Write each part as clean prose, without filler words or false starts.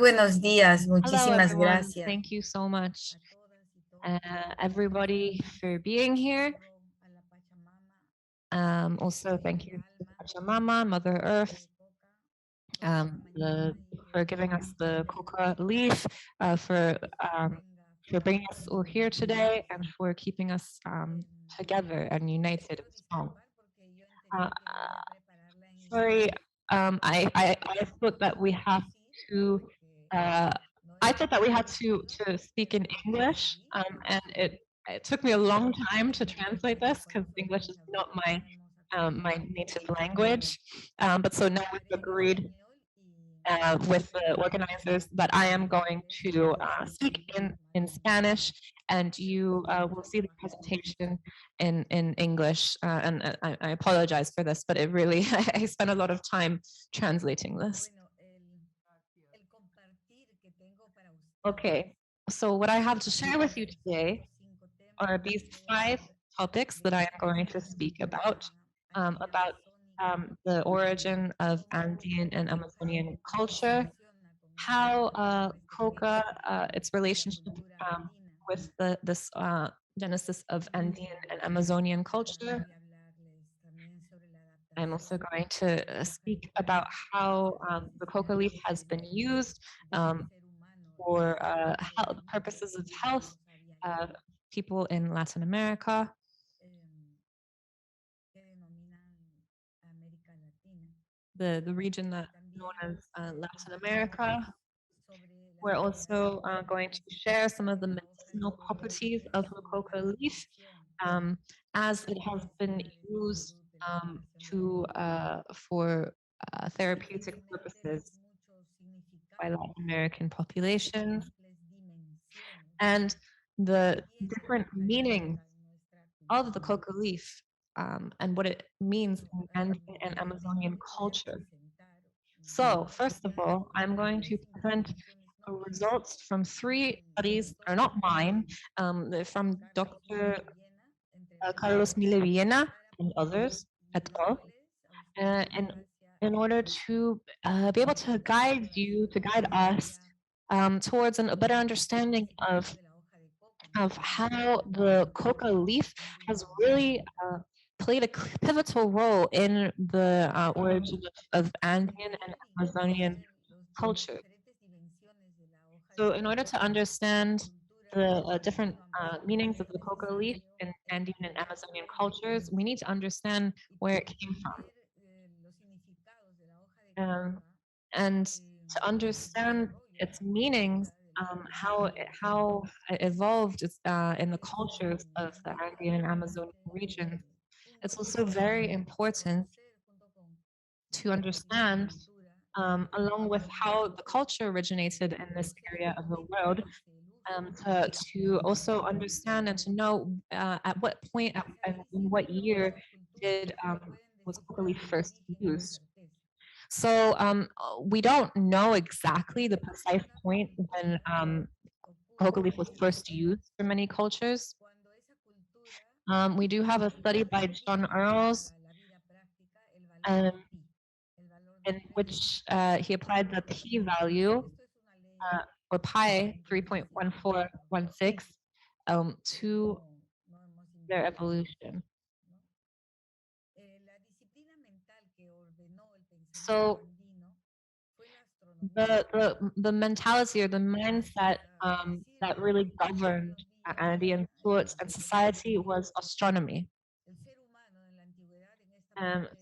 buenos días. Hello, Muchísimas everyone. gracias. Thank you so much, everybody, for being here. Also, thank you to Pachamama, Mother Earth, for giving us the coca leaf, for bringing us all here today, and for keeping us together and united and strong. Uh, Sorry, I thought that we have to. I thought that we had to speak in English, and it took me a long time to translate this because English is not my native language. But so now we've agreed with the organizers that I am going to speak in Spanish, and you will see the presentation in English. And I apologize for this, but it really, I spent a lot of time translating this. Okay, so what I have to share with you today are these 5 topics that I am going to speak about the origin of Andean and Amazonian culture, how coca, its relationship with this genesis of Andean and Amazonian culture. I'm also going to speak about how the coca leaf has been used for purposes of health, people in Latin America. The region that known as Latin America. We're also going to share some of the medicinal properties of the coca leaf, as it has been used for therapeutic purposes by Latin American populations, and the different meanings of the coca leaf and what it means in Andean and Amazonian culture. So, first of all, I'm going to present results from 3 studies, are not mine, they're from Dr. Carlos Mille Villena and others et al. And in order to be able to guide us towards a better understanding of how the coca leaf has really played a pivotal role in the origin of Andean and Amazonian culture. So in order to understand the different meanings of the coca leaf in Andean and Amazonian cultures, we need to understand where it came from. And to understand its meanings, how it evolved in the cultures of the Andean and Amazonian regions, it's also very important to understand, along with how the culture originated in this area of the world, to also understand and to know at what point, in what year was coca leaf first used. So we don't know exactly the precise point when coca leaf was first used for many cultures. We do have a study by John Earls, in which he applied the p-value, or pi 3.1416, to their evolution. So the mentality or the mindset that really governed Andean thoughts and society was astronomy.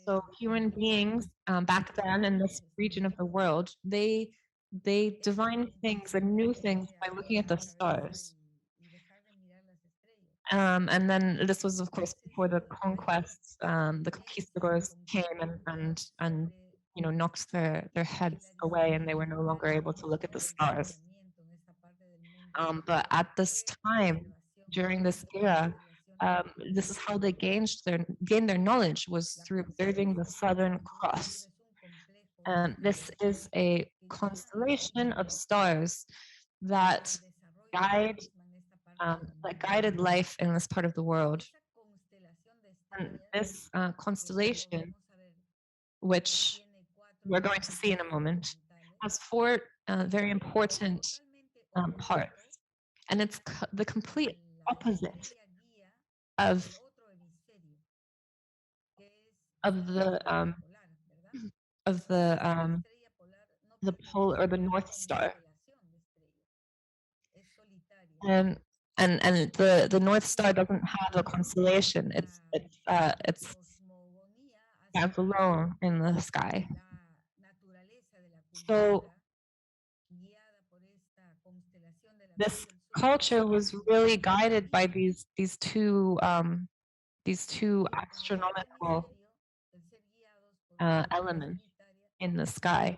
So human beings back then in this region of the world, they divined things and knew things by looking at the stars. And then this was, of course, before the conquests. The conquistadors came and knocked their heads away, and they were no longer able to look at the stars. But at this time, during this era, this is how they gained their knowledge, was through observing the Southern Cross. This is a constellation of stars that guided life in this part of the world. And this constellation, which we're going to see in a moment, has 4 very important parts. And it's the complete opposite of the of the pole or the North Star. And the North Star doesn't have a constellation. It's stands alone in the sky. So this culture was really guided by these two astronomical elements in the sky.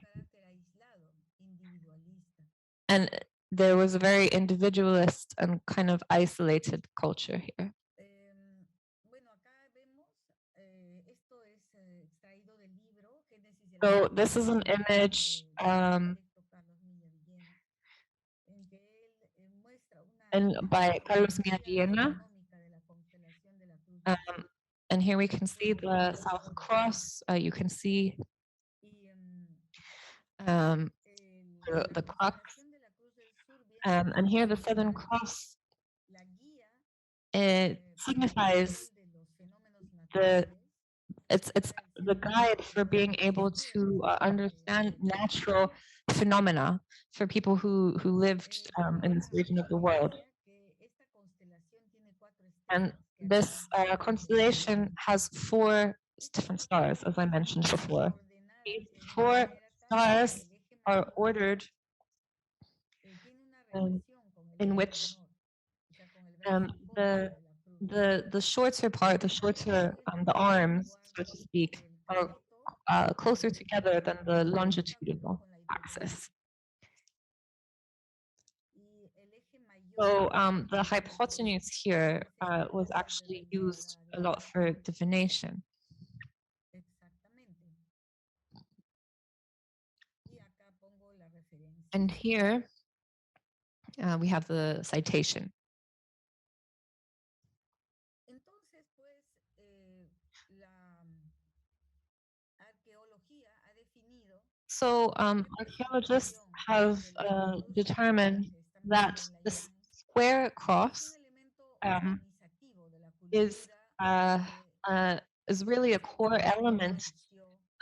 And there was a very individualist and kind of isolated culture here. So this is an image and by Carlos Miagena. And here we can see the South Cross. You can see the crux. And here the Southern Cross, it signifies it's the guide for being able to understand natural phenomena for people who lived in this region of the world. And this constellation has 4 different stars, as I mentioned before. These 4 stars are ordered in which the shorter part, the arms, so to speak, are closer together than the longitudinal axis. So the hypotenuse here was actually used a lot for divination. And here we have the citation. So archaeologists have determined that the square cross is really a core element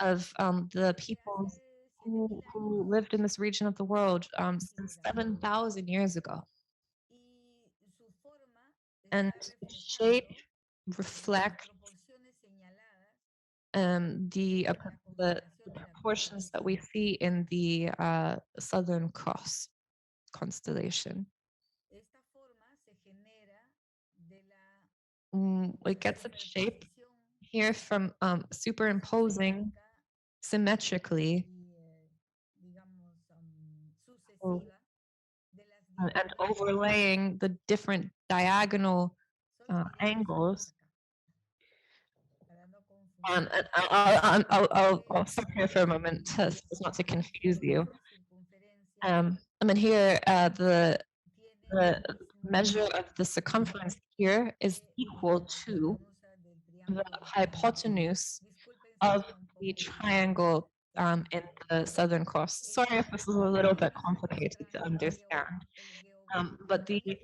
of the peoples who lived in this region of the world since 7,000 years ago. And its shape reflects the proportions that we see in the Southern Cross constellation. It gets its shape here from superimposing symmetrically and overlaying the different diagonal angles. And I'll stop here for a moment so as not to confuse you. I mean, here the measure of the circumference here is equal to the hypotenuse of the triangle in the Southern Cross. Sorry if this is a little bit complicated to understand, but the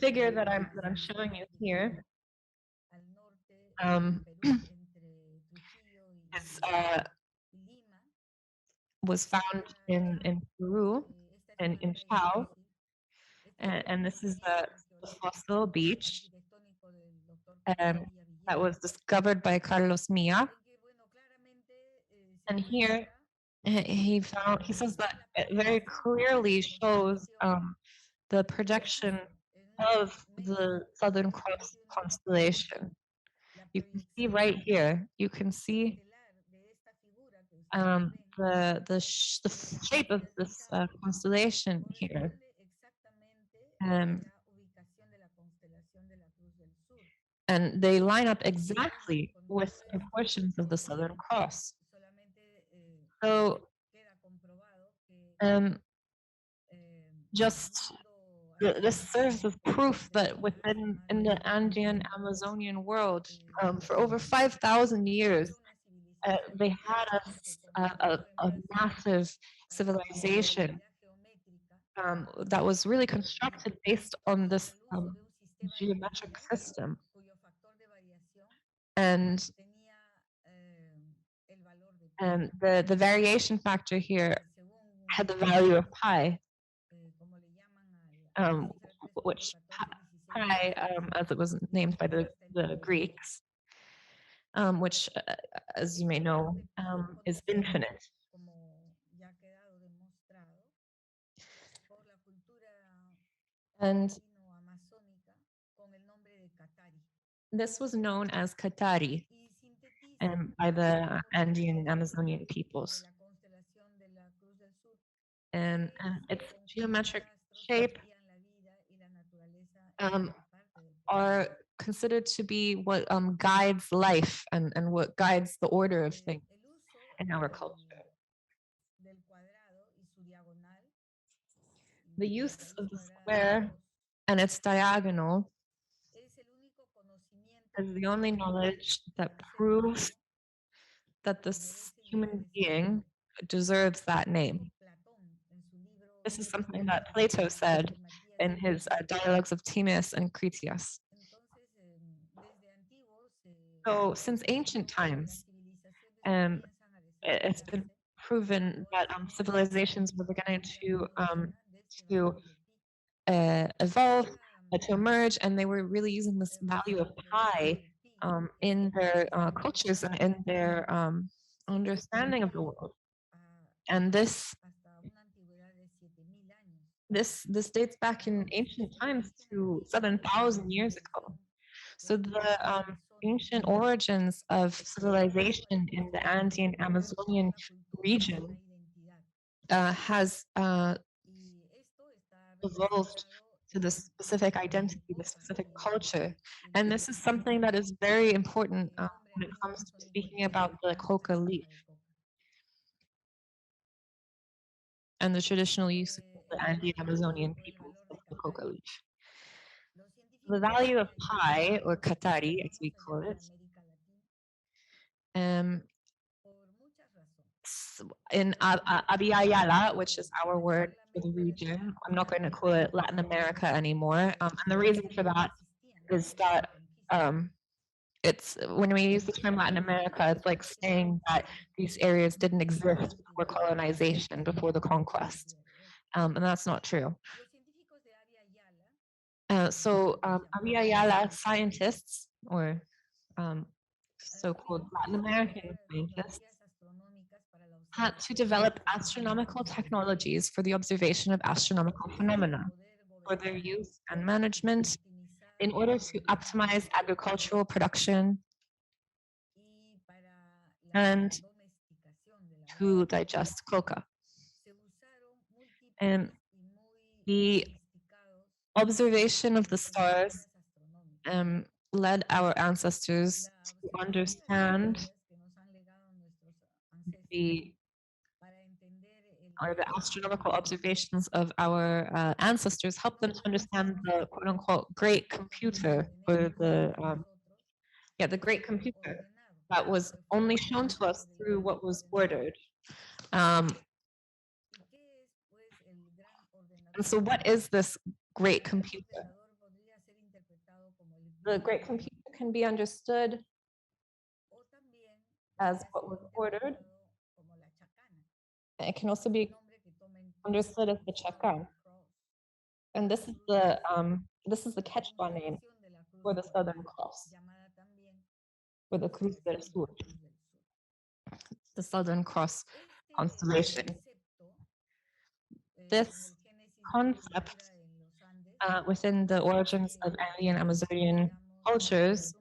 figure that I'm showing you here was found in Peru, in Chao, and this is the fossil beach that was discovered by Carlos Mia. And here he says that it very clearly shows the projection of the Southern Cross constellation. You can see right here, you can see the shape of this constellation here. And they line up exactly with the portions of the Southern Cross. So this serves as proof that in the Andean Amazonian world, for over 5,000 years, they had a massive civilization that was really constructed based on this geometric system. And the variation factor here had the value of pi, which pi, as it was named by the Greeks, which, as you may know, is infinite. And this was known as Katari by the Andean and Amazonian peoples. And its geometric shape are considered to be what guides life and what guides the order of things in our culture. The use of the square and its diagonal is the only knowledge that proves that this human being deserves that name. This is something that Plato said in his dialogues of Timaeus and Critias. So since ancient times, it's been proven that civilizations were beginning to evolve, to emerge, and they were really using this value of pi in their cultures and in their understanding of the world. And this dates back in ancient times to 7,000 years ago. So the ancient origins of civilization in the Andean Amazonian region has evolved to the specific identity, the specific culture. And this is something that is very important when it comes to speaking about the coca leaf and the traditional use of the Andean Amazonian peoples of the coca leaf. The value of pi, or katari, as we call it, in Abiyayala, which is our word for the region. I'm not going to call it Latin America anymore. And the reason for that is that it's when we use the term Latin America, it's like saying that these areas didn't exist before colonization, before the conquest. And that's not true. So Abiyayala scientists, or so-called Latin American scientists, had to develop astronomical technologies for the observation of astronomical phenomena, for their use and management, in order to optimize agricultural production and to digest coca. And the observation of the stars led our ancestors to understand the astronomical observations of our ancestors helped them to understand the quote unquote great computer, or the great computer that was only shown to us through what was ordered. And so what is this great computer? The great computer can be understood as what was ordered. It can also be understood as the chakan. And this is the Quechua name for the Southern Cross, for the Cruz del Sur, the Southern Cross constellation. This concept within the origins of Andean Amazonian cultures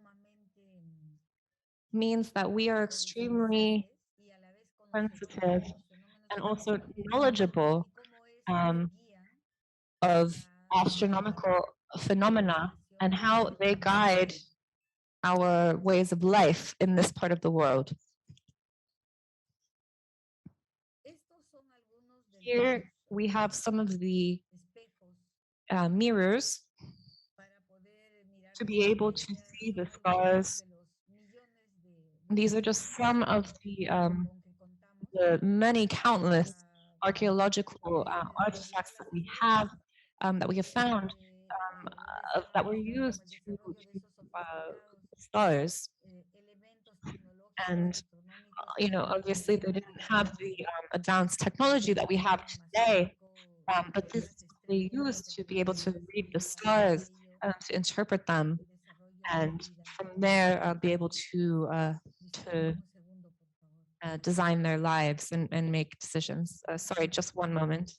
means that we are extremely sensitive and also knowledgeable of astronomical phenomena and how they guide our ways of life in this part of the world. Here we have some of the mirrors to be able to see the stars. These are just some of the many countless archaeological artifacts that we have found that were used to stars. And obviously they didn't have the advanced technology that we have today, but this is what they used to be able to read the stars, to interpret them, and from there be able to design their lives and make decisions. Sorry, just one moment.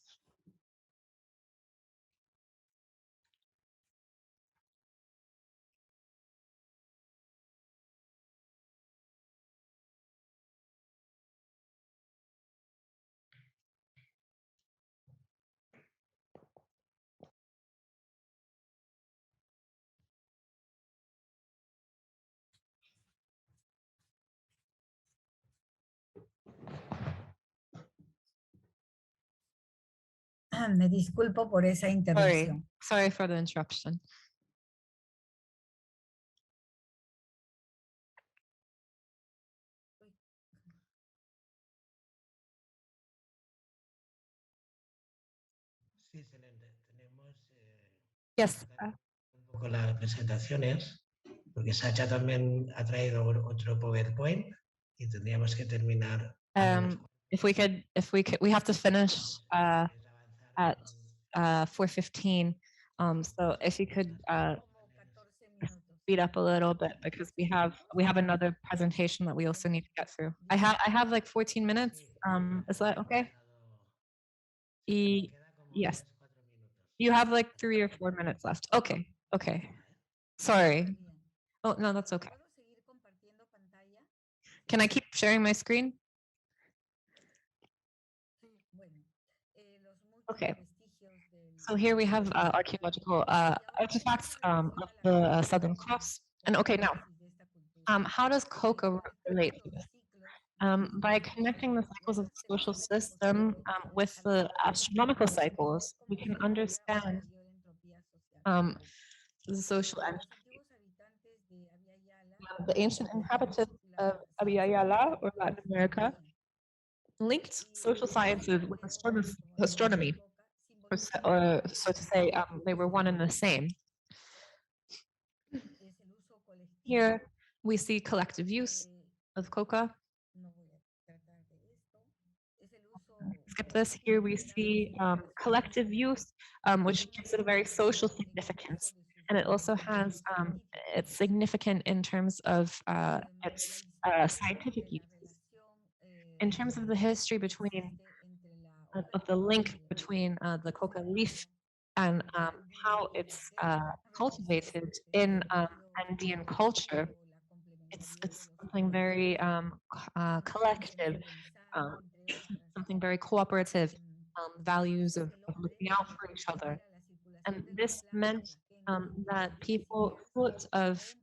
Me disculpo por esa interrupción. Sorry for the interruption. Sí, Selene, tenemos Yes. un poco las presentaciones, porque Sacha también ha traído otro PowerPoint y tendríamos que terminar. If we could, we have to finish at 4:15. So if you could speed up a little bit, because we have another presentation that we also need to get through. I have like 14 minutes. Is that okay? Yes. You have like 3 or 4 minutes left. Okay. Sorry. Oh, no, that's okay. Can I keep sharing my screen? Okay. So here we have archaeological artifacts of the Southern Cross. And okay, now, how does coca relate to this? By connecting the cycles of the social system with the astronomical cycles, we can understand the social entropy. The ancient inhabitants of Abiyala, or Latin America, linked social sciences with astronomy, or so to say, they were one and the same. Here we see collective use of coca. Skip this. Here we see collective use, which gives it a very social significance. And it also has, it's significant in terms of its scientific uses. In terms of the history between, of the link between the coca leaf and how it's cultivated in Andean culture, it's something very collective, something very cooperative, values of looking out for each other. And this meant that people thought of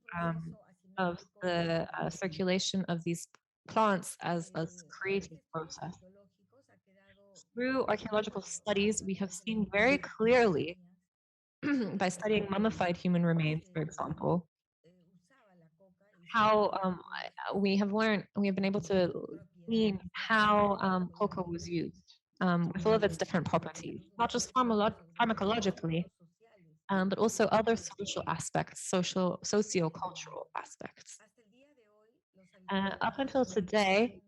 the circulation of these plants as a creative process. Through archaeological studies, we have seen very clearly, by studying mummified human remains, for example, how we have been able to glean how coca was used with all of its different properties, not just pharmacologically, but also other social aspects, socio-cultural aspects. Up until today,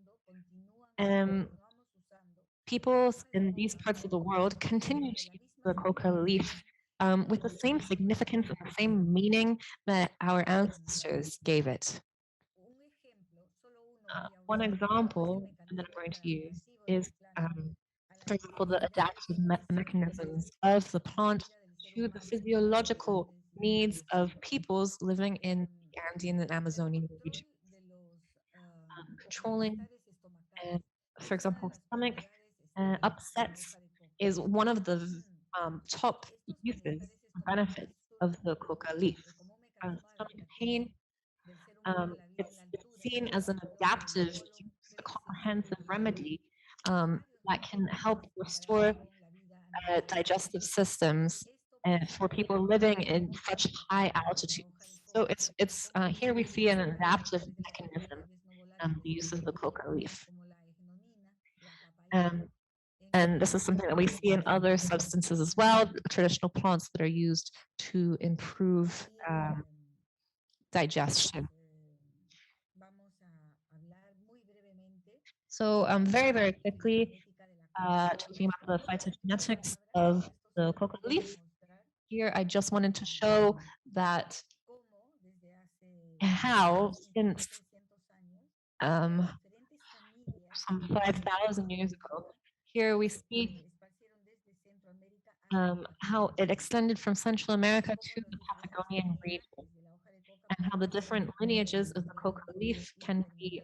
people in these parts of the world continue to use the coca leaf with the same significance and the same meaning that our ancestors gave it. One example that I'm going to use is, for example, the adaptive mechanisms of the plant to the physiological needs of peoples living in the Andean and Amazonian regions. Controlling, for example, stomach upsets is one of the top uses, benefits of the coca leaf. Stomach pain, it's seen as an adaptive use, a comprehensive remedy that can help restore digestive systems for people living in such high altitudes. So it's here we see an adaptive mechanism, the use of the coca leaf. And this is something that we see in other substances as well, traditional plants that are used to improve digestion. So very, very quickly, talking about the phytogenetics of the coca leaf. Here, I just wanted to show that how since some 5,000 years ago, here we see how it extended from Central America to the Patagonian region, and how the different lineages of the coca leaf can be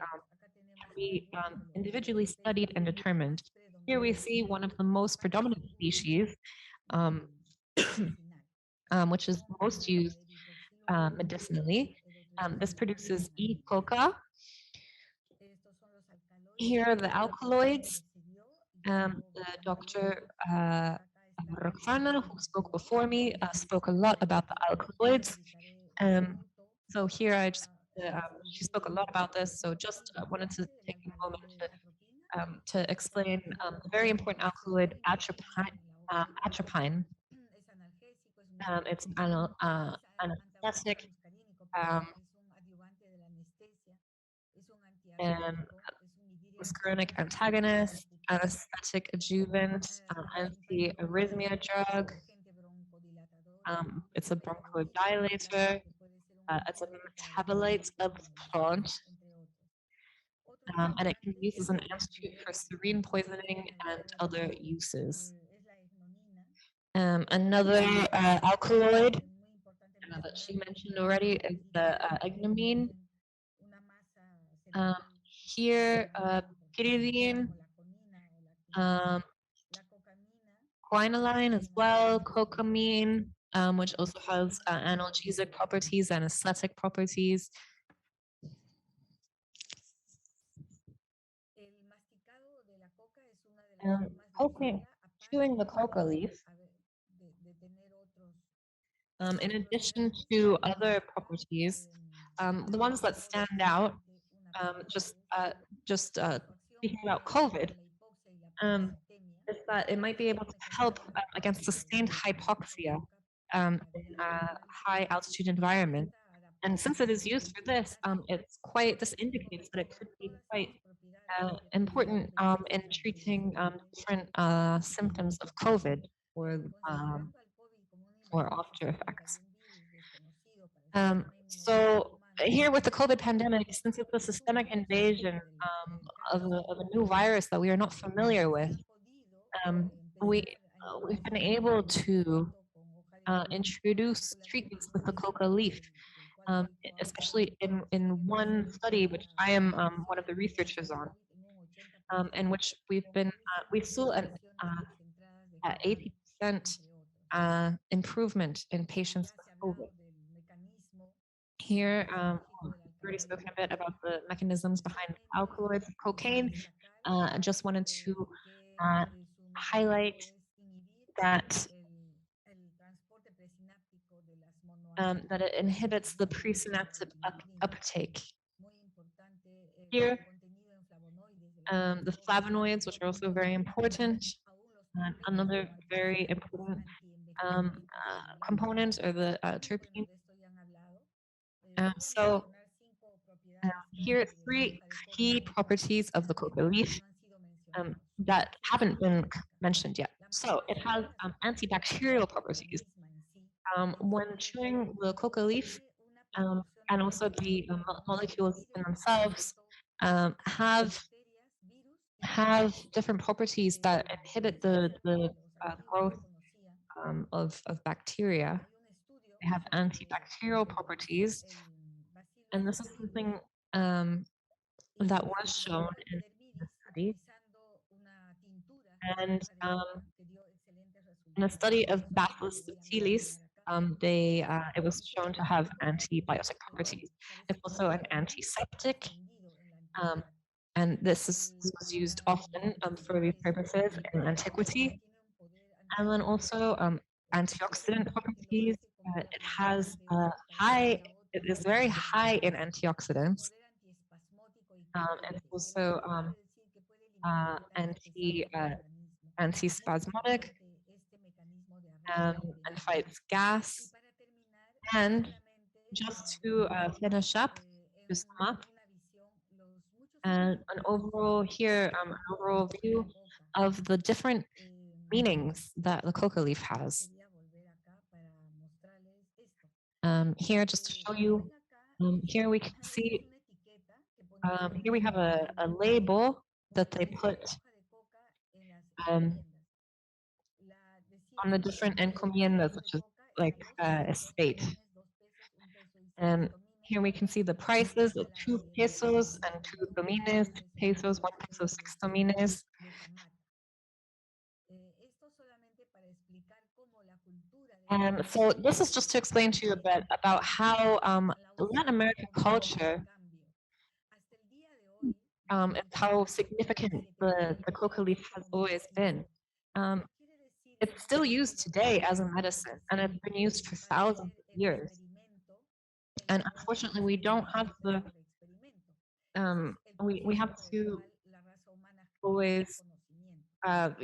individually studied and determined. Here we see one of the most predominant species, which is most used medicinally. This produces E. coca. Here are the alkaloids. The Dr. Roxana, who spoke before me, spoke a lot about the alkaloids. So here she spoke a lot about this, so just wanted to take a moment to explain the very important alkaloid atropine. It's an anesthetic and muscarinic antagonist, anesthetic adjuvant, anti-arrhythmia drug. It's a bronchodilator. It's a metabolite of the plant. And it can be used as an antidote for serine poisoning and other uses. Another alkaloid that she mentioned already is the ignomine. Here, pyridine, quinoline as well, cocamine, which also has analgesic properties and anesthetic properties. Chewing the coca leaf, in addition to other properties, the ones that stand out, just speaking about COVID, is that it might be able to help against sustained hypoxia in a high altitude environment. And since it is used for this, this indicates that it could be quite important in treating different symptoms of COVID or after effects. So here with the COVID pandemic, since it's a systemic invasion of a new virus that we are not familiar with, we've been able to introduce treatments with the coca leaf, especially in one study, which I am one of the researchers on, in which we saw an 80% improvement in patients with COVID. Here, I've already spoken a bit about the mechanisms behind alkaloids and cocaine. I just wanted to highlight that that it inhibits the presynaptic uptake. Here, the flavonoids, which are also very important. Another very important component are the terpenes. Here are 3 key properties of the coca leaf that haven't been mentioned yet. So it has antibacterial properties. When chewing the coca leaf, and also the molecules in themselves have different properties that inhibit the growth of bacteria. They have antibacterial properties, and this is something that was shown in the study. And in a study of Bacillus subtilis, it was shown to have antibiotic properties. It's also an antiseptic, and this was used often for these purposes in antiquity. And then also antioxidant properties. It is very high in antioxidants. It's also antispasmodic, and fights gas. And just to finish up, to sum up, and an overall view of the different meanings that the coca leaf has. Here, just to show you, here we can see, here we have a label that they put on the different encomiendas, which is like estate. And here we can see the prices of 2 pesos and 2 domines, 2 pesos, 1 peso, 6 domines. So this is just to explain to you a bit about how Latin American culture, and how significant the coca leaf has always been. It's still used today as a medicine, and it's been used for thousands of years. And unfortunately, we don't have the, we have to always,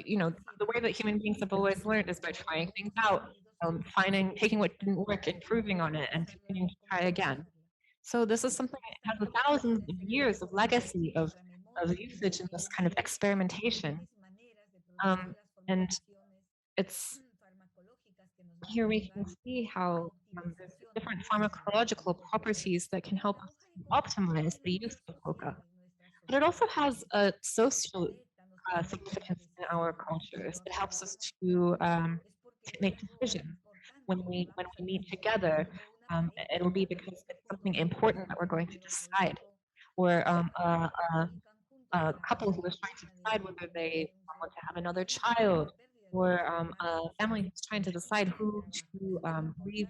you know, the way that human beings have always learned is by trying things out, taking what didn't work, improving on it, and continuing to try again. So this is something that has thousands of years of legacy of usage and this kind of experimentation. And it's, here we can see how there's different pharmacological properties that can help us optimize the use of coca. But it also has a social significance in our cultures. It helps us to make decisions when we meet together. It'll be because it's something important that we're going to decide, or a couple who is trying to decide whether they want to have another child, or a family who's trying to decide who to leave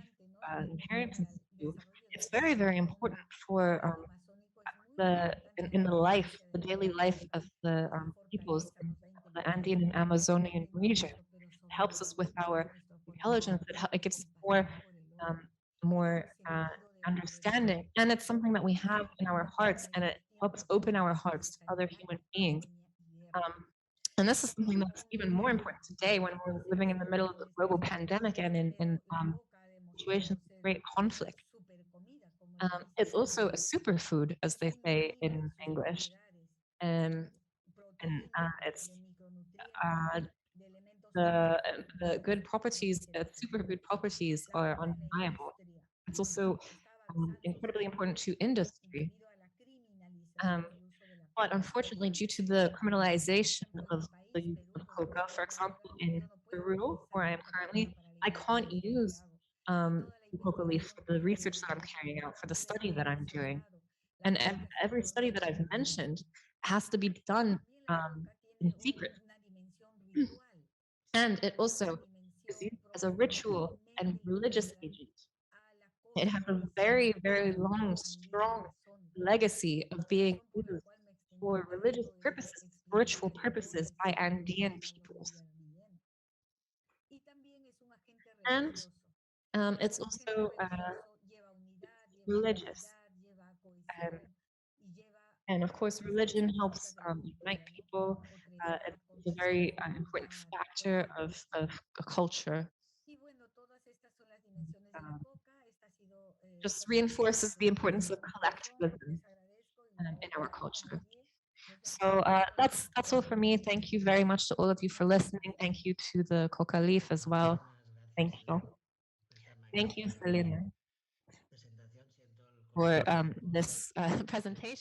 inheritance to. It's very, very important for in the daily life of the peoples in the Andean and Amazonian region. It helps us with our intelligence. It gives us more understanding, and it's something that we have in our hearts, and it helps open our hearts to other human beings. And this is something that's even more important today when we're living in the middle of a global pandemic and in situations of great conflict. It's also a superfood, as they say in English, and it's the good properties, superfood properties are undeniable. It's also incredibly important to industry. But unfortunately, due to the criminalization of the use of coca, for example, in Peru, where I am currently, I can't use the coca leaf for the research that I'm carrying out, for the study that I'm doing. And every study that I've mentioned has to be done in secret. And it also is used as a ritual and religious agent. It has a very, very long, strong legacy of being used for religious purposes, spiritual purposes by Andean peoples. And it's also religious. And of course, religion helps unite people. It's a very important factor of a culture. Just reinforces the importance of collectivism in our culture. So that's all for me. Thank you very much to all of you for listening. Thank you to the Coca Leaf as well. Thank you. Thank you, Selene, for this presentation.